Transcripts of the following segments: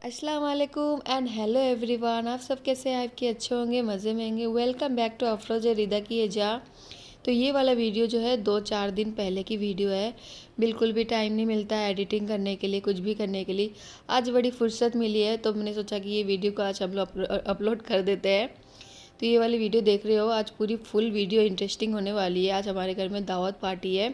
अस्सलाम वालेकुम and hello everyone. आप सब कैसे हैं? आपके अच्छे होंगे, मज़े में होंगे। वेलकम बैक टू अफरोज़ रिदा की एजा। तो ये वाला वीडियो जो है 2-4 दिन पहले की वीडियो है। बिल्कुल भी टाइम नहीं मिलता है एडिटिंग करने के लिए, कुछ भी करने के लिए। आज बड़ी फुर्सत मिली है तो मैंने सोचा कि ये वीडियो को आज हम लोग अपलोड कर देते हैं। तो ये वाली वीडियो देख रहे हो, आज पूरी फुल वीडियो इंटरेस्टिंग होने वाली है। आज हमारे घर में दावत पार्टी है।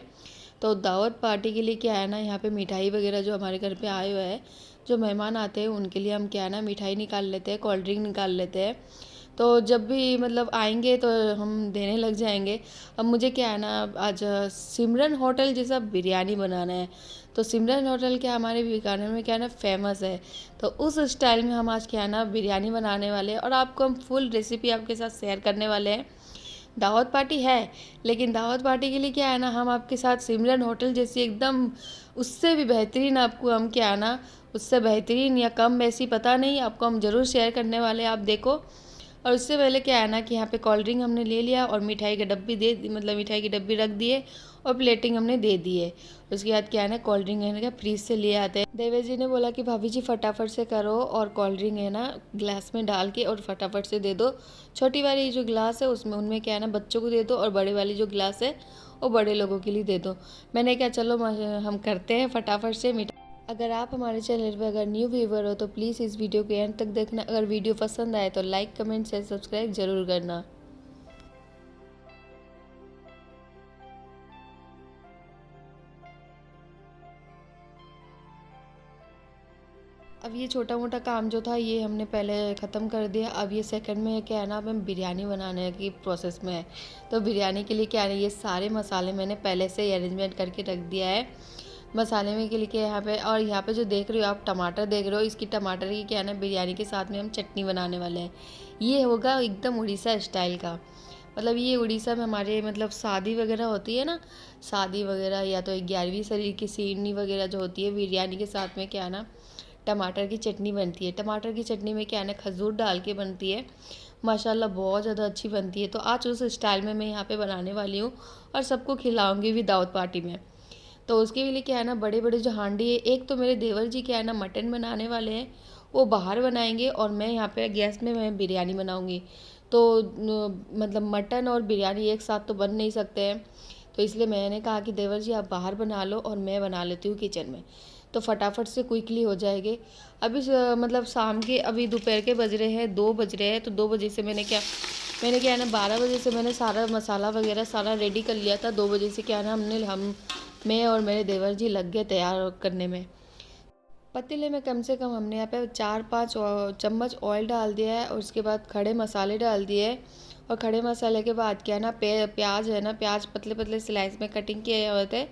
तो दावत पार्टी के लिए क्या है ना, यहाँ पे मिठाई वगैरह जो हमारे घर पे आए हुए हैं, जो मेहमान आते हैं उनके लिए हम क्या है ना मिठाई निकाल लेते हैं, कोल्ड ड्रिंक निकाल लेते हैं। तो जब भी मतलब आएंगे तो हम देने लग जाएंगे। अब मुझे क्या है ना, आज सिमरन होटल जैसा बिरयानी बनाना है। तो सिमरन होटल क्या हमारे बीकानेर में क्या है ना फेमस है। तो उस स्टाइल में हम आज क्या है ना बिरयानी बनाने वाले हैं और आपको हम फुल रेसिपी आपके साथ शेयर करने वाले हैं। दावत पार्टी है, लेकिन दावत पार्टी के लिए क्या है ना हम आपके साथ सिमरन होटल जैसी एकदम उससे भी बेहतरीन आपको हम क्या है ना उससे बेहतरीन या कम वैसी पता नहीं, आपको हम ज़रूर शेयर करने वाले हैं। आप देखो। और उससे पहले क्या है ना कि यहाँ पे कोल्ड ड्रिंक हमने ले लिया और मिठाई का डब्बी दे मतलब मिठाई की डब्बी रख दिए और प्लेटिंग हमने दे दी है। उसके बाद क्या है ना कोल्ड ड्रिंक है ना फ्रीज से ले आते हैं। देवेश जी ने बोला कि भाभी जी फटाफट से करो और कोल्ड ड्रिंक है ना ग्लास में डाल के और फटाफट से दे दो। छोटी वाली जो ग्लास है उसमें उनमें क्या है ना बच्चों को दे दो और बड़े वाली जो ग्लास है वो बड़े लोगों के लिए दे दो। मैंने क्या चलो हम करते हैं फटाफट से। अगर आप हमारे चैनल पर अगर न्यू व्यूवर हो तो प्लीज़ इस वीडियो को एंड तक देखना। अगर वीडियो पसंद आए तो लाइक कमेंट शेयर सब्सक्राइब ज़रूर करना। अब ये छोटा मोटा काम जो था ये हमने पहले ख़त्म कर दिया। अब ये सेकंड में क्या है ना, अब हम बिरयानी बनाने की प्रोसेस में है। तो बिरयानी के लिए क्या है, ये सारे मसाले मैंने पहले से ही अरेंजमेंट करके रख दिया है। मसाले में के लिए क्या यहाँ पे, और यहाँ पे जो देख रहे हो आप टमाटर देख रहे हो, इसकी टमाटर की क्या है ना बिरयानी के साथ में हम चटनी बनाने वाले हैं। ये होगा एकदम उड़ीसा स्टाइल का। मतलब ये उड़ीसा में हमारे मतलब शादी वगैरह होती है ना, शादी वगैरह या तो 11वीं शरीर की सीढ़नी वगैरह जो होती है, बिरयानी के साथ में क्या है ना टमाटर की चटनी बनती है। टमाटर की चटनी में क्या है ना खजूर डाल के बनती है। माशाल्लाह बहुत ज़्यादा अच्छी बनती है। तो आज उस स्टाइल में मैं यहाँ पे बनाने वाली हूँ और सबको खिलाऊंगी भी दावत पार्टी में। तो उसके लिए क्या है ना बड़े बड़े जो हांडी है, एक तो मेरे देवर जी क्या है ना मटन बनाने वाले हैं, वो बाहर बनाएंगे और मैं यहाँ पे गैस में मैं बिरयानी बनाऊँगी। तो मतलब मटन और बिरयानी एक साथ तो बन नहीं सकते हैं। तो इसलिए मैंने कहा कि देवर जी आप बाहर बना लो और मैं बना लेती हूँ किचन में। तो फटाफट से क्विकली हो जाएंगे। अभी मतलब शाम के अभी दोपहर के बज रहे हैं 2 बज रहे हैं। तो 2 बजे से मैंने क्या है ना 12 बजे से मैंने सारा मसाला वगैरह सारा रेडी कर लिया था। 2 बजे से क्या है ना हम मैं और मेरे देवर जी लग गए तैयार करने में। पतीले में कम से कम हमने यहाँ पे 4-5 चम्मच ऑयल डाल दिया है और उसके बाद खड़े मसाले डाल दिए। और खड़े मसाले के बाद क्या है ना प्याज है ना, प्याज पतले पतले स्लाइस में कटिंग किए हुए थे,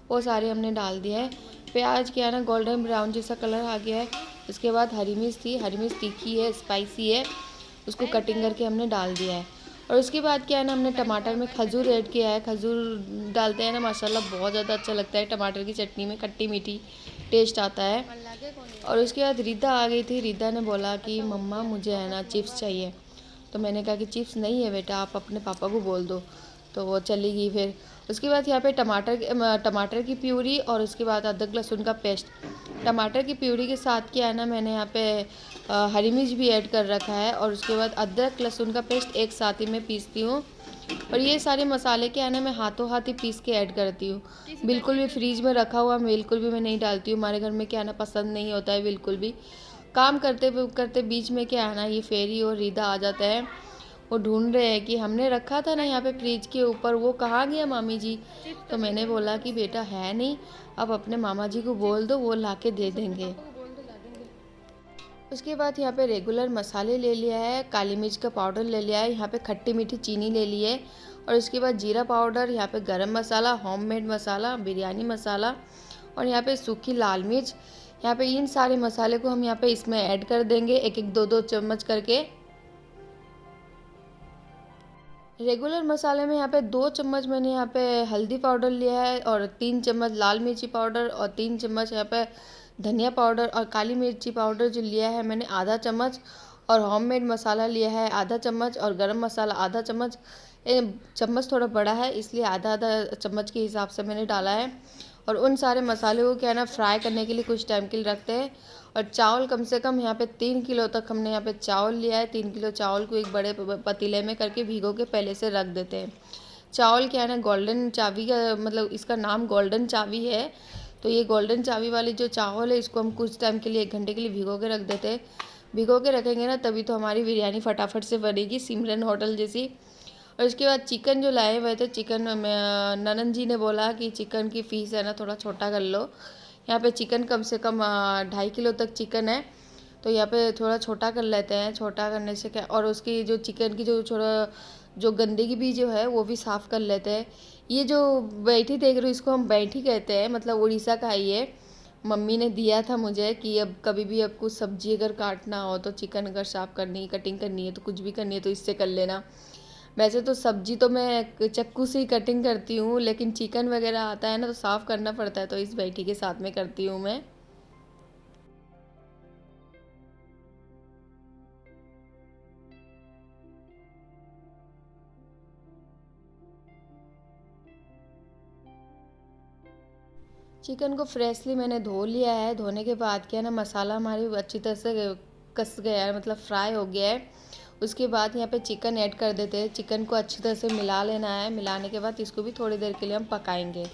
वो सारे हमने डाल दिया है। प्याज क्या है ना गोल्डन ब्राउन जैसा कलर आ गया है। उसके बाद हरी मिर्च थी, हरी मिर्च तीखी है, स्पाइसी है, उसको कटिंग करके हमने डाल दिया है। और उसके बाद क्या है ना हमने टमाटर में खजूर ऐड किया है। खजूर डालते हैं ना माशाल्लाह बहुत ज़्यादा अच्छा लगता है। टमाटर की चटनी में खट्टी मीठी टेस्ट आता है। और उसके बाद रीता आ गई थी। रीता ने बोला कि मम्मा मुझे है ना चिप्स चाहिए। तो मैंने कहा कि चिप्स नहीं है बेटा, आप अपने पापा को बोल दो। तो वो चली गई। फिर उसके बाद यहाँ पे टमाटर की प्यूरी और उसके बाद अदरक लहसुन का पेस्ट। टमाटर की प्यूरी के साथ क्या है ना मैंने यहाँ पे हरी मिर्च भी ऐड कर रखा है और उसके बाद अदरक लहसुन का पेस्ट एक साथ ही मैं पीसती हूँ। और ये सारे मसाले क्या है ना मैं हाथों हाथ ही पीस के ऐड करती हूँ। बिल्कुल भी फ्रीज में रखा हुआ बिल्कुल भी मैं नहीं डालती हूँ। हमारे घर में क्या है ना पसंद नहीं होता है बिल्कुल भी। काम करते करते बीच में क्या है ना ये फेरी और रीदा आ जाता है। वो ढूंढ रहे हैं कि हमने रखा था ना यहाँ पे फ्रिज के ऊपर, वो कहाँ गया मामी जी। तो मैंने बोला कि बेटा है नहीं, अब अपने मामा जी को बोल दो वो ला के दे देंगे। उसके बाद यहाँ पे रेगुलर मसाले ले लिया है, काली मिर्च का पाउडर ले लिया है, यहाँ पे खट्टी मीठी चीनी ले ली है। और उसके बाद जीरा पाउडर, यहाँ पे गरम मसाला, होममेड मसाला, बिरयानी मसाला और यहाँ पे सूखी लाल मिर्च। यहाँ पे इन सारे मसाले को हम यहाँ पे इसमें ऐड कर देंगे, एक एक दो दो चम्मच करके। रेगुलर मसाले में यहाँ पे 2 चम्मच मैंने यहाँ पे हल्दी पाउडर लिया है और 3 चम्मच लाल मिर्ची पाउडर और 3 चम्मच यहाँ पे धनिया पाउडर और काली मिर्ची पाउडर जो लिया है मैंने आधा चम्मच। और होममेड मसाला लिया है आधा चम्मच और गरम मसाला आधा चम्मच। चम्मच थोड़ा बड़ा है इसलिए आधा आधा चम्मच के हिसाब से मैंने डाला है। और उन सारे मसालों को क्या है ना फ्राई करने के लिए कुछ टाइम के लिए रखते हैं। और चावल कम से कम यहाँ पे 3 किलो तक हमने यहाँ पे चावल लिया है। 3 किलो चावल को एक बड़े पतीले में करके भिगो के पहले से रख देते हैं। चावल क्या है ना गोल्डन चावी का मतलब इसका नाम गोल्डन चावी है। तो ये गोल्डन चावी वाली जो चावल है इसको हम कुछ टाइम के लिए 1 घंटे के लिए भिगो के रख देते हैं। भिगो के रखेंगे ना तभी तो हमारी बिरयानी फटाफट से बनेगी सिमरन होटल जैसी। और इसके बाद चिकन जो लाए हुए थे चिकन में ननन जी ने बोला कि चिकन की फ़ीस है ना थोड़ा छोटा कर लो। यहाँ पे चिकन कम से कम 2.5 किलो तक चिकन है। तो यहाँ पे थोड़ा छोटा कर लेते हैं। छोटा करने से क्या और उसकी जो चिकन की जो थोड़ा जो गंदगी भी जो है वो भी साफ़ कर लेते हैं। ये जो बैठी देख रहे हो इसको हम बैठी कहते हैं मतलब उड़ीसा का ही है। मम्मी ने दिया था मुझे कि अब कभी भी अब कुछ सब्जी अगर काटना हो तो चिकन अगर साफ़ करनी कटिंग करनी है तो कुछ भी करनी है तो इससे कर लेना। वैसे तो सब्जी तो मैं चाकू से ही कटिंग करती हूँ लेकिन चिकन वगैरह आता है ना तो साफ़ करना पड़ता है तो इस बैठी के साथ में करती हूँ मैं। चिकन को फ्रेशली मैंने धो लिया है। धोने के बाद क्या है ना मसाला हमारी अच्छी तरह से कस गया है मतलब फ्राई हो गया है। उसके बाद यहाँ पे चिकन ऐड कर देते हैं। चिकन को अच्छी तरह से मिला लेना है। मिलाने के बाद इसको भी थोड़ी देर के लिए हम पकाएंगे।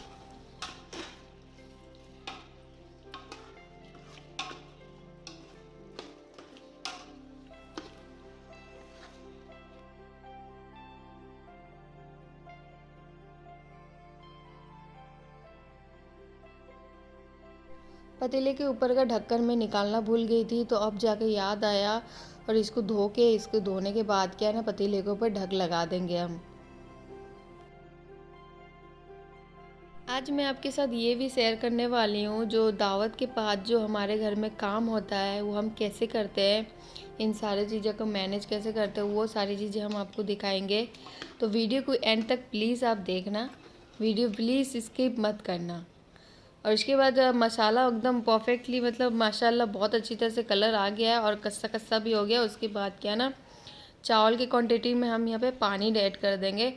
पतीले के ऊपर का ढक्कन मैं निकालना भूल गई थी तो अब जाके याद आया। और इसको धो के इसको धोने के बाद क्या है ना पतीले के ऊपर ढक लगा देंगे हम। आज मैं आपके साथ ये भी शेयर करने वाली हूँ जो दावत के बाद जो हमारे घर में काम होता है वो हम कैसे करते हैं। इन सारी चीज़ों को मैनेज कैसे करते हैं वो सारी चीज़ें हम आपको दिखाएंगे। तो वीडियो को एंड तक प्लीज़ आप देखना। वीडियो प्लीज़ स्किप मत करना। और इसके बाद मसाला एकदम परफेक्टली मतलब माशाल्लाह बहुत अच्छी तरह से कलर आ गया है और कस्सा कस्सा भी हो गया। उसके बाद क्या ना चावल की क्वांटिटी में हम यहाँ पे पानी ऐड कर देंगे।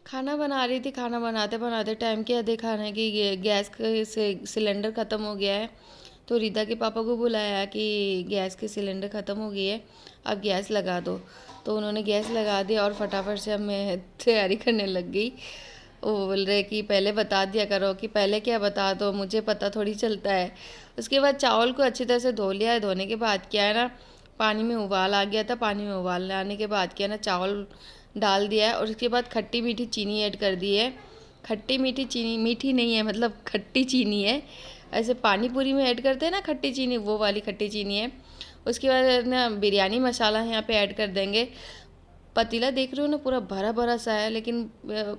खाना बना रही थी। खाना बनाते बनाते टाइम क्या देखा ना कि गैस का सिलेंडर ख़त्म हो गया है। तो रीता के पापा को बुलाया कि गैस के सिलेंडर ख़त्म हो गई है अब गैस लगा दो। तो उन्होंने गैस लगा दिया और फटाफट से अब मैं तैयारी करने लग गई। वो बोल रहे कि पहले बता दिया करो कि पहले क्या बता दो मुझे पता थोड़ी चलता है। उसके बाद चावल को अच्छी तरह से धो लिया है। धोने के बाद क्या है ना पानी में उबाल आ गया था। पानी में उबाल आने के बाद क्या है ना चावल डाल दिया है। और उसके बाद खट्टी मीठी चीनी ऐड कर दी है। खट्टी मीठी चीनी मीठी नहीं है मतलब खट्टी चीनी है। ऐसे पानी पूरी में ऐड करते हैं ना खट्टी चीनी वो वाली खट्टी चीनी है। उसके बाद ना बिरयानी मसाला यहाँ पे ऐड कर देंगे। पतीला देख रहे हो ना पूरा भरा भरा सा है लेकिन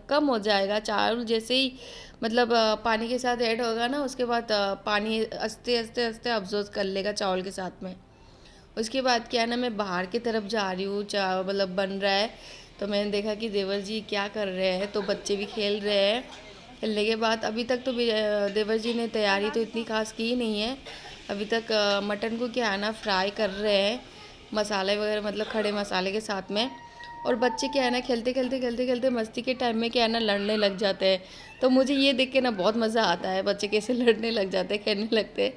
कम हो जाएगा। चावल जैसे ही मतलब पानी के साथ ऐड होगा ना उसके बाद पानी आस्ते आस्ते आस्ते अब्जॉर्ब कर लेगा चावल के साथ में। उसके बाद क्या है ना मैं बाहर की तरफ जा रही हूँ मतलब बन रहा है। तो मैंने देखा कि देवर जी क्या कर रहे हैं तो बच्चे भी खेल रहे हैं। खेलने के बाद अभी तक तो देवर जी ने तैयारी तो इतनी खास की नहीं है। अभी तक मटन को क्या है ना फ्राई कर रहे हैं मसाले वगैरह मतलब खड़े मसाले के साथ में। और बच्चे क्या है ना खेलते खेलते खेलते खेलते मस्ती के टाइम में क्या है ना लड़ने लग जाते हैं। तो मुझे ये देख के ना बहुत मज़ा आता है बच्चे कैसे लड़ने लग जाते हैं खेलने लगते हैं।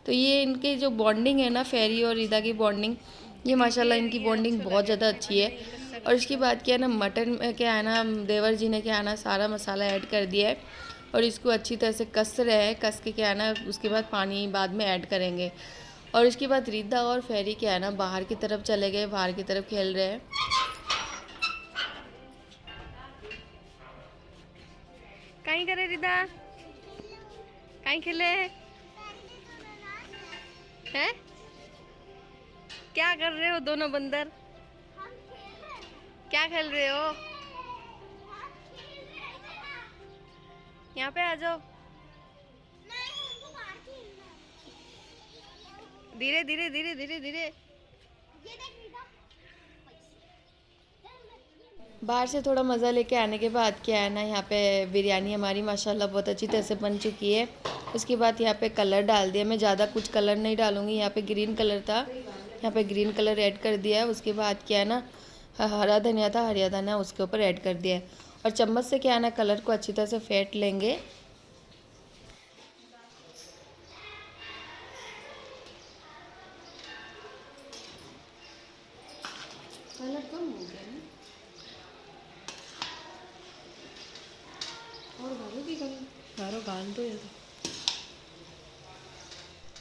तो ये इनके जो बॉन्डिंग है ना फेरी और ईदा की बॉन्डिंग ये माशाल्लाह इनकी बॉन्डिंग बहुत ज़्यादा अच्छी है। और इसके बाद क्या है ना मटन में क्या है ना देवर जी ने क्या है ना सारा मसाला ऐड कर दिया है। और इसको अच्छी तरह से कस रहे हैं। कस के क्या है ना उसके बाद पानी बाद में ऐड करेंगे। और इसके बाद रीदा और फेरी क्या है ना बाहर की तरफ चले गए बाहर की तरफ खेल रहे हैं। कहीं करे रीदा कहीं खेले हैं क्या कर रहे हो दोनों बंदर क्या खेल रहे हो यहाँ पे आ जाओ। धीरे धीरे धीरे धीरे धीरे। बाहर से थोड़ा मज़ा लेके आने के बाद क्या है ना यहाँ पे बिरयानी हमारी माशाल्लाह बहुत अच्छी तरह से बन चुकी है। उसके बाद यहाँ पे कलर डाल दिया। मैं ज़्यादा कुछ कलर नहीं डालूँगी। यहाँ पे ग्रीन कलर था यहाँ पे ग्रीन कलर ऐड कर दिया है। उसके बाद क्या है ना हरा धनिया था, हरा धनिया उसके ऊपर ऐड कर दिया है। और चम्मच से क्या है ना, कलर को अच्छी तरह से फेंट लेंगे। कलर कम हो गया ना, और गालो की कलर गालो गाल दो यार।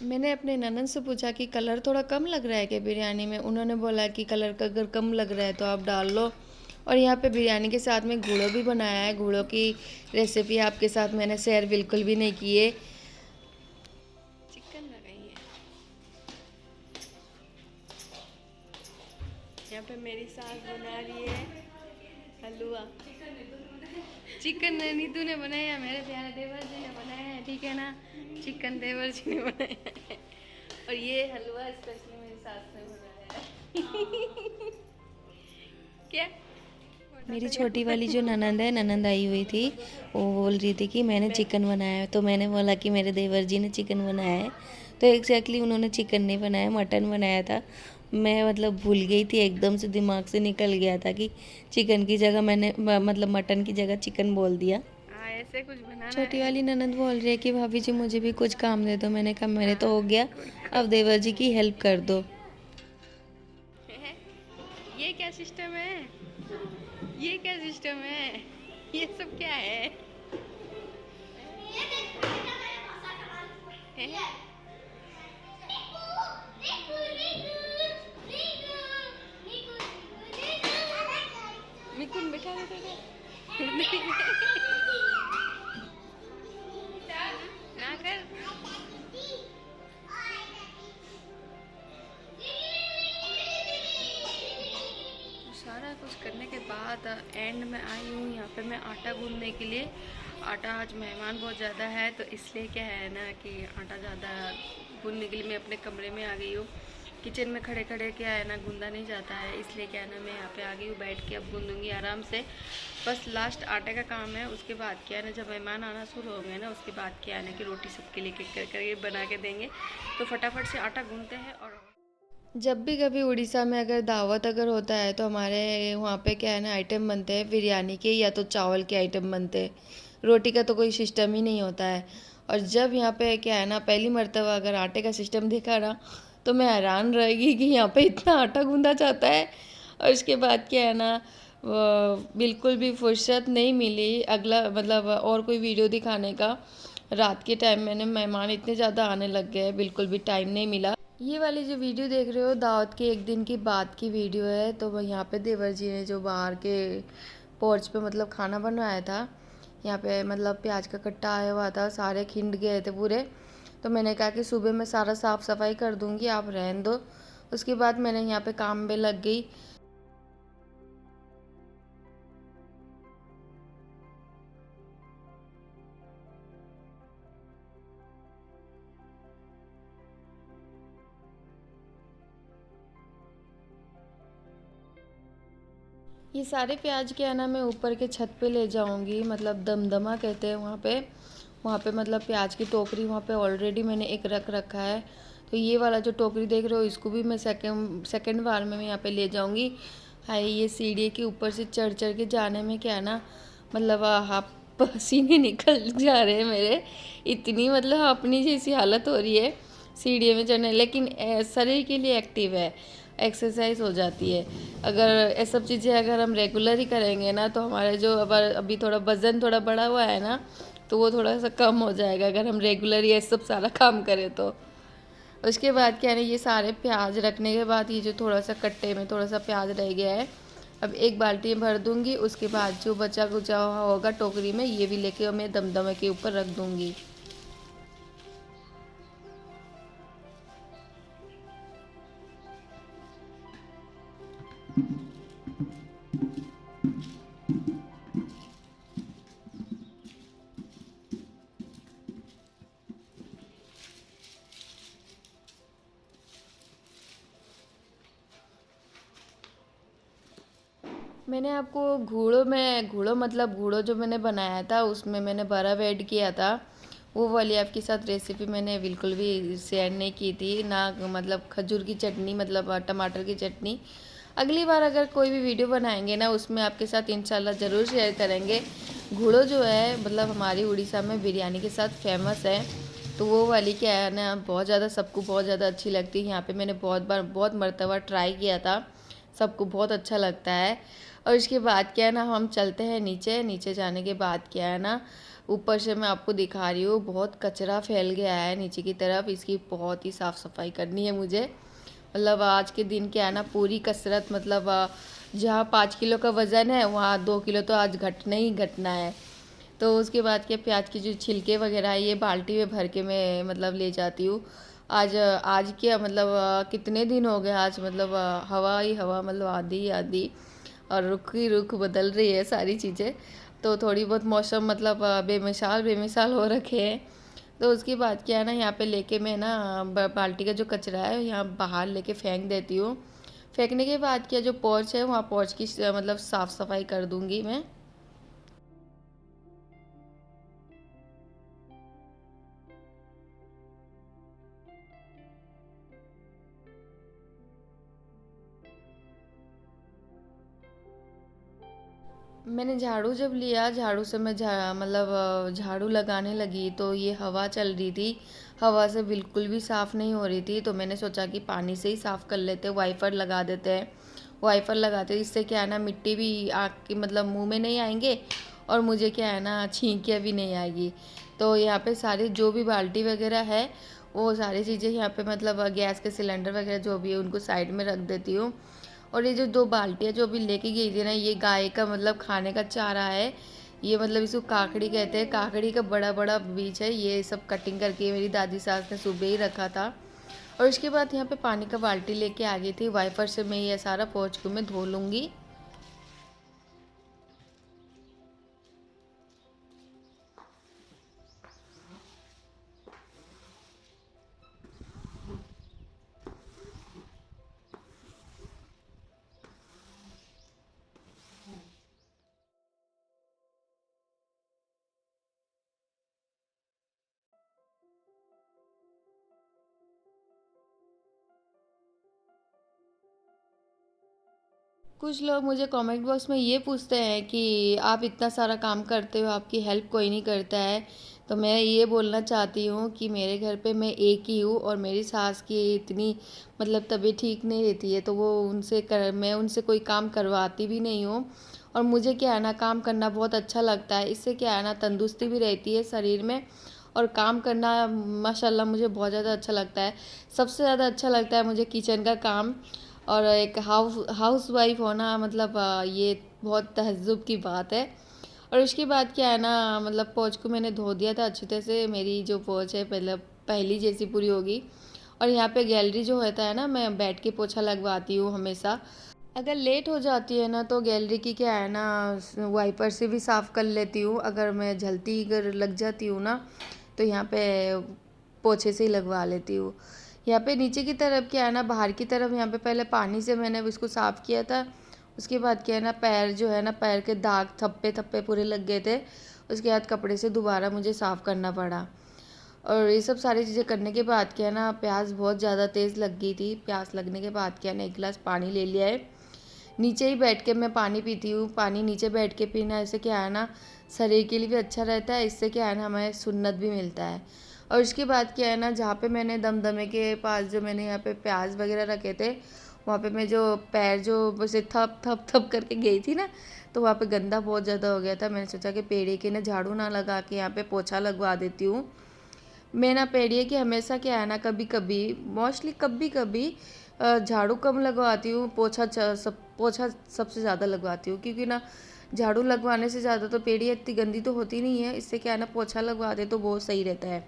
मैंने अपने ननद से पूछा कि कलर थोड़ा कम लग रहा है क्या बिरयानी में। उन्होंने बोला कि कलर का अगर कम लग रहा है तो आप डाल लो। और यहाँ पे बिरयानी के साथ में गुड़ो भी बनाया है। गुड़ों की रेसिपी आपके साथ मैंने शेयर बिल्कुल भी नहीं की है। चिकन लगाई है यहाँ पे, मेरी सास बना रही है हलवा। चिकन नहीं तूने बनाया, मेरे प्यारे देवर जी ने बनाया है, ठीक है ना। चिकन देवर जी ने बनाया है। और ये हलवा स्पेशली मेरी सास ने बनाया है। क्या मेरी छोटी वाली जो ननंद है, ननंद आई हुई थी, वो बोल रही थी कि मैंने चिकन बनाया है। तो मैंने बोला कि मेरे देवर जी ने चिकन बनाया है। तो एग्जैक्टली उन्होंने चिकन नहीं बनाया, मटन बनाया था। मैं मतलब भूल गई थी, एकदम से दिमाग से निकल गया था कि चिकन की जगह मैंने मतलब मटन की जगह चिकन बोल दिया। ऐसे कुछ बनाना। छोटी वाली ननंद बोल रही है कि भाभी जी मुझे भी कुछ काम दे दो। मैंने कहा मेरे तो हो गया, अब देवर जी की हेल्प कर दो। ये क्या सिस्टम है, ये क्या सिस्टम है, ये सब क्या है? मिकुन बैठा ना कर। सारा कुछ करने के बाद एंड में आई हूँ यहाँ पे मैं आटा गूंदने के लिए। आटा आज मेहमान बहुत ज़्यादा है, तो इसलिए क्या है ना कि आटा ज़्यादा गूंदने के लिए मैं अपने कमरे में आ गई हूँ। किचन में खड़े खड़े क्या है ना गूंदा नहीं जाता है, इसलिए क्या है ना मैं यहाँ पे आ गई हूँ। बैठ के अब गूंदूंगी आराम से। बस लास्ट आटे का काम है। उसके बाद क्या है ना, जब मेहमान आना शुरू हो गए ना, उसके बाद क्या है ना कि रोटी सबके लिए करके बना के देंगे। तो फटाफट से आटा गूंदते हैं। और जब भी कभी उड़ीसा में अगर दावत अगर होता है तो हमारे वहाँ पे क्या है ना आइटम बनते हैं बिरयानी के, या तो चावल के आइटम बनते हैं। रोटी का तो कोई सिस्टम ही नहीं होता है। और जब यहाँ पे क्या है ना पहली मर्तबा अगर आटे का सिस्टम देखा ना, तो मैं हैरान रहेगी कि यहाँ पे इतना आटा गूंदा जाता है। और उसके बाद क्या है ना, बिल्कुल भी फुर्सत नहीं मिली अगला मतलब और कोई वीडियो दिखाने का। रात के टाइम मैंने मेहमान इतने ज़्यादा आने लग गए, बिल्कुल भी टाइम नहीं मिला। ये वाली जो वीडियो देख रहे हो दावत के एक दिन की बाद की वीडियो है। तो यहाँ पे देवर जी ने जो बाहर के पोर्च पे मतलब खाना बनवाया था, यहाँ पे मतलब प्याज का कट्टा आया हुआ था, सारे खिंड गए थे पूरे। तो मैंने कहा कि सुबह मैं सारा साफ़ सफाई कर दूँगी, आप रहने दो। उसके बाद मैंने यहाँ पे काम में लग गई। ये सारे प्याज क्या है ना मैं ऊपर के छत पे ले जाऊंगी, मतलब दमदमा कहते हैं वहाँ पे। वहाँ पे मतलब प्याज की टोकरी वहाँ पे ऑलरेडी मैंने एक रख रखा है। तो ये वाला जो टोकरी देख रहे हो इसको भी मैं सेकंड बार में मैं यहाँ पे ले जाऊंगी। हाय, ये सीढ़ी के ऊपर से चढ़ चढ़ के जाने में क्या है ना, मतलब आप पसीने निकल जा रहे हैं मेरे। इतनी मतलब अपनी जैसी हालत हो रही है सीढ़ी में चढ़ने, लेकिन शरीर के लिए एक्टिव है, एक्सरसाइज हो जाती है। अगर ये सब चीज़ें अगर हम रेगुलर ही करेंगे ना, तो हमारे जो अभी थोड़ा वज़न थोड़ा बढ़ा हुआ है ना, तो वो थोड़ा सा कम हो जाएगा अगर हम रेगुलर ये सब सारा काम करें तो। उसके बाद क्या है ना, ये सारे प्याज रखने के बाद ये जो थोड़ा सा कट्टे में थोड़ा सा प्याज रह गया है, अब एक बाल्टी में भर दूँगी। उसके बाद जो बचा कुचा हुआ होगा टोकरी में, ये भी लेके मैं दमदमे के ऊपर रख दूँगी। मैंने आपको घूड़ो मतलब घूड़ो जो मैंने बनाया था उसमें मैंने बर्फ़ ऐड किया था। वो वाली आपके साथ रेसिपी मैंने बिल्कुल भी शेयर नहीं की थी ना। मतलब खजूर की चटनी मतलब टमाटर की चटनी अगली बार अगर कोई भी वीडियो बनाएंगे ना, उसमें आपके साथ इंशाल्लाह ज़रूर शेयर करेंगे। घोड़ो जो है मतलब हमारी उड़ीसा में बिरयानी के साथ फेमस है, तो वो वाली क्या है ना, बहुत ज़्यादा सबको बहुत ज़्यादा अच्छी लगती है। यहाँ पे मैंने बहुत मरतबा ट्राई किया था, सबको बहुत अच्छा लगता है। और इसके बाद क्या है ना, हम चलते हैं नीचे। नीचे जाने के बाद क्या है ना, ऊपर से मैं आपको दिखा रही हूँ, बहुत कचरा फैल गया है नीचे की तरफ। इसकी बहुत ही साफ़ सफाई करनी है मुझे। मतलब आज के दिन क्या है ना, पूरी कसरत, मतलब जहाँ 5 किलो का वज़न है वहाँ 2 किलो तो आज घटना ही घटना है। तो उसके बाद क्या, प्याज के जो छिलके वगैरह है ये बाल्टी में भर के मैं मतलब ले जाती हूँ। आज आज क्या मतलब कितने दिन हो गए, आज मतलब हवा ही हवा, मतलब आधी ही आधी और रुख ही रुख बदल रही है सारी चीज़ें। तो थोड़ी बहुत मौसम मतलब बेमिसाल बेमिसाल हो रखे हैं। तो उसके बाद क्या है ना, यहाँ पे लेके मैं ना बाल्टी का जो कचरा है यहाँ बाहर लेके फेंक देती हूँ। फेंकने के बाद क्या, जो पोर्च है वहाँ पोर्च की मतलब साफ़ सफाई कर दूँगी मैं। मैंने झाड़ू जब लिया, झाड़ू से मैं मतलब झाड़ू लगाने लगी तो ये हवा चल रही थी। हवा से बिल्कुल भी साफ़ नहीं हो रही थी, तो मैंने सोचा कि पानी से ही साफ़ कर लेते, वाइपर लगा देते हैं। वाइपर लगाते इससे क्या है ना, मिट्टी भी आँख की मतलब मुंह में नहीं आएंगे, और मुझे क्या है ना, छींकियाँ भी नहीं आएगी। तो यहाँ पे सारे जो भी बाल्टी वगैरह है, वो सारी चीज़ें यहाँ पे मतलब गैस के सिलेंडर वगैरह जो भी है उनको साइड में रख देती हूँ। और ये जो 2 बाल्टियाँ जो अभी लेके गई थी ना, ये गाय का मतलब खाने का चारा है। ये मतलब इसको काकड़ी कहते हैं, काकड़ी का बड़ा बड़ा बीज है। ये सब कटिंग करके मेरी दादी सास ने सुबह ही रखा था। और इसके बाद यहाँ पे पानी का बाल्टी लेके आ गई थी, वाइपर से मैं ये सारा पोंछ को मैं धो लूँगी। कुछ लोग मुझे कमेंट बॉक्स में ये पूछते हैं कि आप इतना सारा काम करते हो, आपकी हेल्प कोई नहीं करता है। तो मैं ये बोलना चाहती हूँ कि मेरे घर पे मैं एक ही हूँ, और मेरी सास की इतनी मतलब तबीयत ठीक नहीं रहती है, तो वो मैं उनसे कोई काम करवाती भी नहीं हूँ। और मुझे क्या है ना, काम करना बहुत अच्छा लगता है। इससे क्या है ना, तंदुरुस्ती भी रहती है शरीर में, और काम करना माशाल्लाह मुझे बहुत ज़्यादा अच्छा लगता है। सबसे ज़्यादा अच्छा लगता है मुझे किचन का काम। और एक हाउस वाइफ होना मतलब ये बहुत तहज़्ज़ुब की बात है। और उसके बाद क्या है ना, मतलब पोंछ को मैंने धो दिया था अच्छी तरह से। मेरी जो पोंछ है मतलब पहली जैसी पूरी होगी। और यहाँ पे गैलरी जो होता है ना, मैं बैठ के पोछा लगवाती हूँ हमेशा। अगर लेट हो जाती है ना, तो गैलरी की क्या है ना, वाइपर से भी साफ़ कर लेती हूँ। अगर मैं जल्दी अगर लग जाती हूँ ना, तो यहाँ पे पोछे से ही लगवा लेती हूँ। यहाँ पे नीचे की तरफ क्या है ना, बाहर की तरफ यहाँ पे पहले पानी से मैंने इसको साफ़ किया था। उसके बाद क्या है ना, पैर जो है ना, पैर के दाग थप्पे थप्पे पूरे लग गए थे। उसके बाद कपड़े से दोबारा मुझे साफ़ करना पड़ा। और ये सब सारी चीज़ें करने के बाद क्या है ना, प्यास बहुत ज़्यादा तेज़ लग गई थी। प्यास लगने के बाद क्या है ना, 1 गिलास पानी ले लिया है। नीचे ही बैठ के मैं पानी पीती हूँ। पानी नीचे बैठ के पीना, इससे क्या है ना, शरीर के लिए भी अच्छा रहता है। इससे क्या है ना, हमें सुन्नत भी मिलता है। और उसके बाद क्या है ना, जहाँ पे मैंने दमदमे के पास जो मैंने यहाँ पे प्याज वगैरह रखे थे, वहाँ पे मैं जो पैर जो बसे थप थप थप करके गई थी ना, तो वहाँ पे गंदा बहुत ज़्यादा हो गया था। मैंने सोचा कि पेड़े के ना झाड़ू ना लगा के यहाँ पे पोछा लगवा देती हूँ। मैं ना पेड़िए की हमेशा क्या है ना, कभी कभी, मोस्टली कभी कभी झाड़ू कम लगवाती हूँ, पोछा सबसे ज़्यादा लगवाती हूँ। क्योंकि ना झाड़ू लगवाने से ज़्यादा तो पेड़िया इतनी गंदी तो होती नहीं है। इससे क्या है ना, पोछा लगवा दे तो बहुत सही रहता है।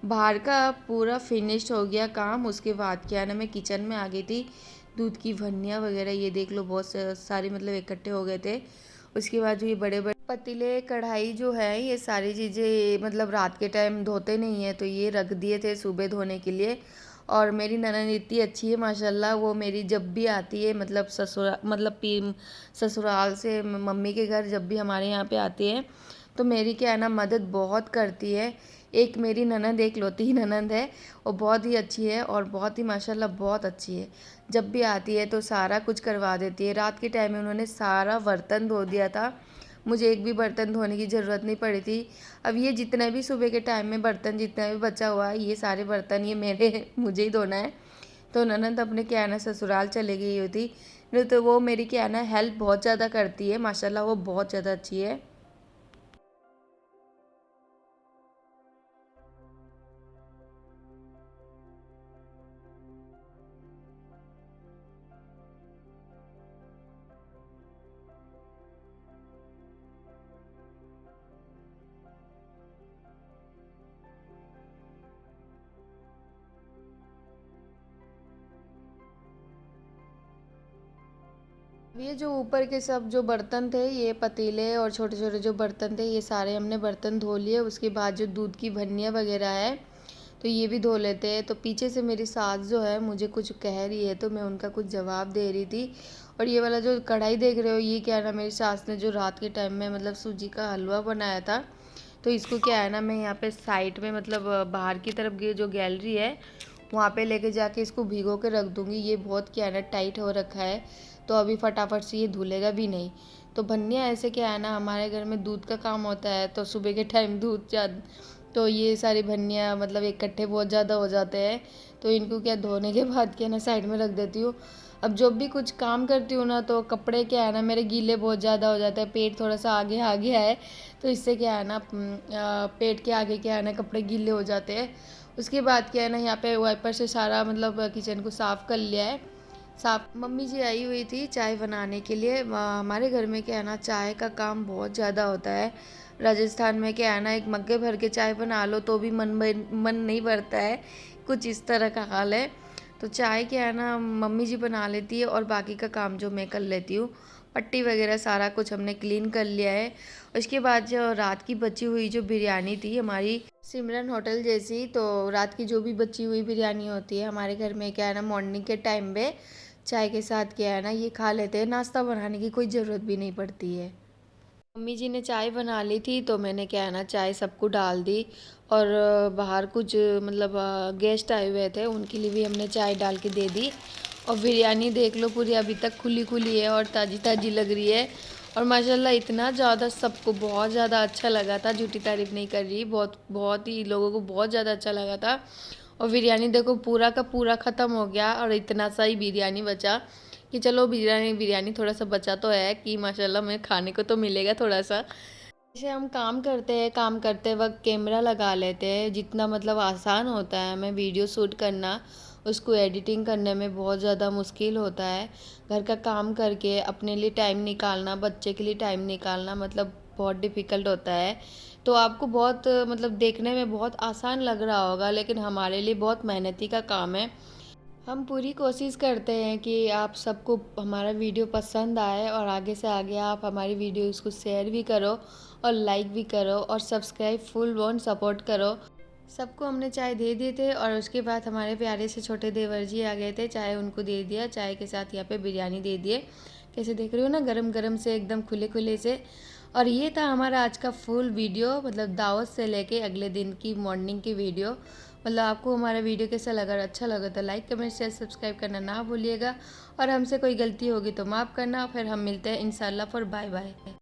बाहर का पूरा फिनिश्ड हो गया काम। उसके बाद क्या है ना, मैं किचन में आ गई थी। दूध की भन्नियाँ वगैरह ये देख लो, बहुत सारे मतलब इकट्ठे हो गए थे। उसके बाद जो ये बड़े बड़े पतीले कढ़ाई जो है, ये सारी चीज़ें मतलब रात के टाइम धोते नहीं है, तो ये रख दिए थे सुबह धोने के लिए। और मेरी ननद इतनी अच्छी है माशाल्लाह, वो मेरी जब भी आती है मतलब ससुराल से मम्मी के घर जब भी हमारे यहाँ पे आती है, तो मेरी क्या है ना, मदद बहुत करती है एक मेरी ननद, एक लौती ही ननद है, वो बहुत ही अच्छी है और बहुत ही माशाल्लाह बहुत अच्छी है। जब भी आती है तो सारा कुछ करवा देती है। रात के टाइम में उन्होंने सारा बर्तन धो दिया था, मुझे एक भी बर्तन धोने की ज़रूरत नहीं पड़ी थी। अब ये जितने भी सुबह के टाइम में बर्तन जितना भी बचा हुआ है, ये सारे बर्तन ये मेरे मुझे ही धोना है। तो ननद अपने क्या है ना ससुराल चले गई होती, नहीं तो वो मेरी क्या है ना हेल्प बहुत ज़्यादा करती है, माशाल्लाह वो बहुत ज़्यादा अच्छी है। ये जो ऊपर के सब जो बर्तन थे, ये पतीले और छोटे छोटे जो बर्तन थे, ये सारे हमने बर्तन धो लिए। उसके बाद जो दूध की भन्नियाँ वगैरह है तो ये भी धो लेते हैं। तो पीछे से मेरी सास जो है मुझे कुछ कह रही है, तो मैं उनका कुछ जवाब दे रही थी। और ये वाला जो कढ़ाई देख रहे हो, ये क्या है ना मेरी सास ने जो रात के टाइम में मतलब सूजी का हलवा बनाया था, तो इसको क्या है ना मैं यहाँ पे साइड में मतलब बाहर की तरफ की जो गैलरी है वहाँ पे लेके जाके इसको भिगो के रख दूँगी। ये बहुत क्या है ना टाइट हो रखा है, तो अभी फटाफट से ये धुलेगा भी नहीं। तो भन्नियाँ ऐसे क्या है ना, हमारे घर में दूध का काम होता है तो सुबह के टाइम दूध ज़्यादा, तो ये सारी भन्नियाँ मतलब इकट्ठे बहुत ज़्यादा हो जाते हैं। तो इनको क्या धोने के बाद क्या है ना साइड में रख देती हूँ। अब जब भी कुछ काम करती हूँ ना तो कपड़े क्या है ना मेरे गीले बहुत ज़्यादा हो जाते हैं। पेट थोड़ा सा आगे आ गया है, तो इससे क्या है ना पेट के आगे क्या है ना कपड़े गीले हो जाते हैं। उसके बाद क्या है ना यहाँ पे वाइपर से सारा मतलब किचन को साफ़ कर लिया है। साफ मम्मी जी आई हुई थी चाय बनाने के लिए। हमारे घर में क्या है ना चाय का काम बहुत ज़्यादा होता है। राजस्थान में क्या है ना एक मग्गे भर के चाय बना लो तो भी मन नहीं भरता है, कुछ इस तरह का हाल है। तो चाय क्या है ना मम्मी जी बना लेती है और बाकी का काम जो मैं कर लेती हूँ। पट्टी वगैरह सारा कुछ हमने क्लीन कर लिया है। उसके बाद जो रात की बची हुई जो बिरयानी थी हमारी सिमरन होटल जैसी, तो रात की जो भी बची हुई बिरयानी होती है हमारे घर में क्या है ना मॉर्निंग के टाइम पे चाय के साथ क्या है ना ये खा लेते हैं। नाश्ता बनाने की कोई ज़रूरत भी नहीं पड़ती है। मम्मी जी ने चाय बना ली थी तो मैंने क्या है ना चाय सबको डाल दी। और बाहर कुछ मतलब गेस्ट आए हुए थे, उनके लिए भी हमने चाय डाल के दे दी। और बिरयानी देख लो पूरी अभी तक खुली खुली है और ताज़ी ताज़ी लग रही है। और माशाल्लाह इतना ज़्यादा सबको बहुत ज़्यादा अच्छा लगा था, झूठी तारीफ़ नहीं कर रही, बहुत बहुत ही लोगों को बहुत ज़्यादा अच्छा लगा था। और बिरयानी देखो पूरा का पूरा ख़त्म हो गया और इतना सा ही बिरयानी बचा कि चलो बिरयानी बिरयानी थोड़ा सा बचा तो है कि माशाल्लाह मैं खाने को तो मिलेगा थोड़ा सा। जैसे हम काम करते हैं, काम करते वक्त कैमरा लगा लेते हैं, जितना मतलब आसान होता है हमें वीडियो शूट करना, उसको एडिटिंग करने में बहुत ज़्यादा मुश्किल होता है। घर का काम करके अपने लिए टाइम निकालना, बच्चे के लिए टाइम निकालना मतलब बहुत डिफ़िकल्ट होता है। तो आपको बहुत मतलब देखने में बहुत आसान लग रहा होगा, लेकिन हमारे लिए बहुत मेहनती का काम है। हम पूरी कोशिश करते हैं कि आप सबको हमारा वीडियो पसंद आए और आगे से आगे आप हमारी वीडियोस को शेयर भी करो और लाइक भी करो और सब्सक्राइब फुल वन सपोर्ट करो। सबको हमने चाय दे दिए थे और उसके बाद हमारे प्यारे से छोटे देवर जी आ गए थे, चाय उनको दे दिया, चाय के साथ यहाँ पे बिरयानी दे दिए। कैसे देख रहे हो ना गरम गरम से एकदम खुले खुले से। और ये था हमारा आज का फुल वीडियो, मतलब दावत से लेके अगले दिन की मॉर्निंग की वीडियो। मतलब आपको हमारा वीडियो कैसा लगा, अच्छा लगा तो लाइक कमेंट शेयर सब्सक्राइब करना ना भूलिएगा। और हमसे कोई गलती होगी तो माफ़ करना। फिर हम मिलते हैं इंशाल्लाह, फिर बाय बाय।